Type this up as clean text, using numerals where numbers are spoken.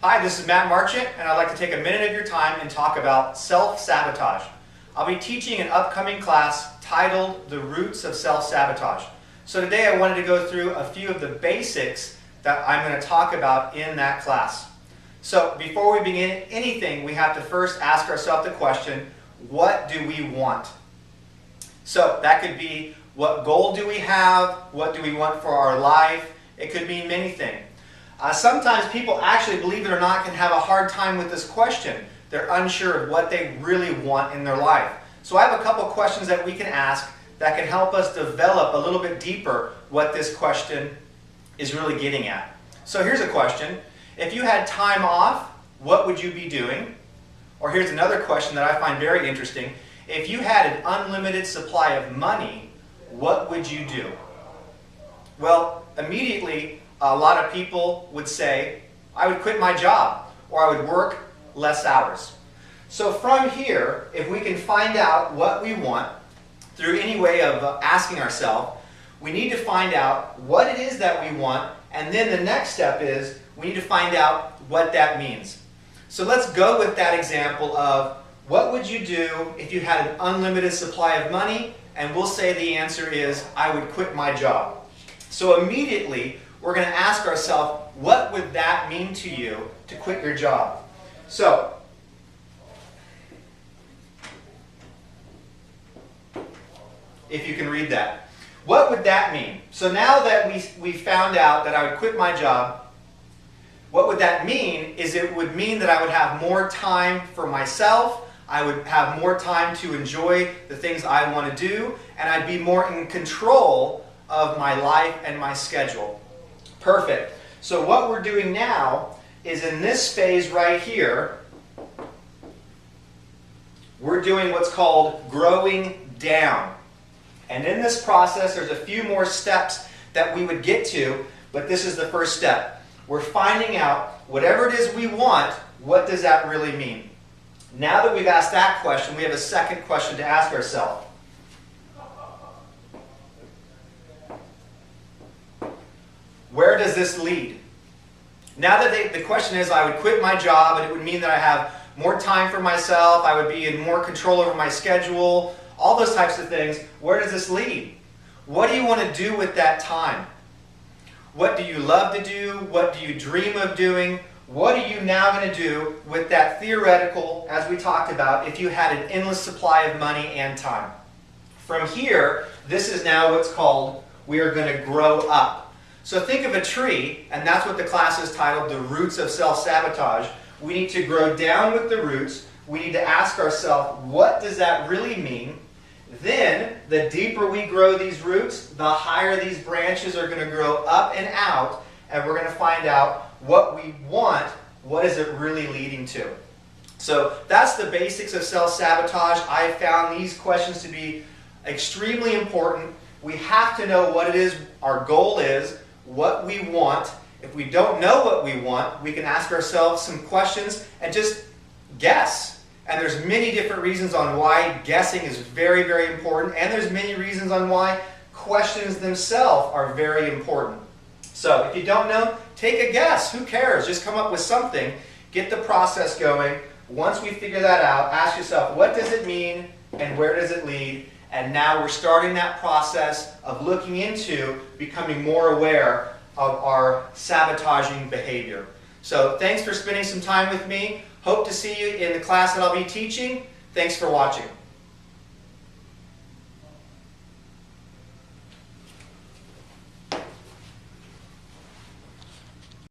Hi, this is Matt Marchant, and I'd like to take a minute of your time and talk about self-sabotage. I'll be teaching an upcoming class titled The Roots of Self-Sabotage. So today I wanted to go through a few of the basics that I'm going to talk about in that class. So before we begin anything, we have to first ask ourselves the question, what do we want? So that could be, what goal do we have? What do we want for our life? It could mean many things. Sometimes people actually, believe it or not, can have a hard time with this question. They're unsure of what they really want in their life. So I have a couple questions that we can ask that can help us develop a little bit deeper what this question is really getting at. So here's a question. If you had time off, what would you be doing? Or here's another question that I find very interesting. If you had an unlimited supply of money, what would you do? Well, immediately, a lot of people would say, I would quit my job, or I would work less hours. So from here, if we can find out what we want through any way of asking ourselves, we need to find out what it is that we want, and then the next step is we need to find out what that means. So let's go with that example of what would you do if you had an unlimited supply of money, and we'll say the answer is, I would quit my job. So immediately, we're going to ask ourselves, what would that mean to you to quit your job? So, if you can read that. What would that mean? So now that we found out that I would quit my job, what would that mean is it would mean that I would have more time for myself, I would have more time to enjoy the things I want to do, and I'd be more in control of my life and my schedule. Perfect. So what we're doing now is in this phase right here, we're doing what's called growing down. And in this process, there's a few more steps that we would get to, but this is the first step. We're finding out whatever it is we want, what does that really mean? Now that we've asked that question, we have a second question to ask ourselves. Where does this lead? Now that the question is, I would quit my job and it would mean that I have more time for myself, I would be in more control over my schedule, all those types of things. Where does this lead? What do you want to do with that time? What do you love to do? What do you dream of doing? What are you now going to do with that theoretical, as we talked about, if you had an endless supply of money and time? From here, this is now what's called, we are going to grow up. So think of a tree, and that's what the class is titled, The Roots of Self-Sabotage. We need to grow down with the roots. We need to ask ourselves, what does that really mean? Then, the deeper we grow these roots, the higher these branches are going to grow up and out, and we're going to find out what we want, what is it really leading to. So that's the basics of self-sabotage. I found these questions to be extremely important. We have to know what it is, our goal is, what we want. If we don't know what we want, we can ask ourselves some questions and just guess. And there's many different reasons on why guessing is very, very important, and there's many reasons on why questions themselves are very important. So if you don't know, take a guess. Who cares? Just come up with something. Get the process going. Once we figure that out, ask yourself, what does it mean and where does it lead? And now we're starting that process of looking into becoming more aware of our sabotaging behavior. So thanks for spending some time with me. Hope to see you in the class that I'll be teaching. Thanks for watching.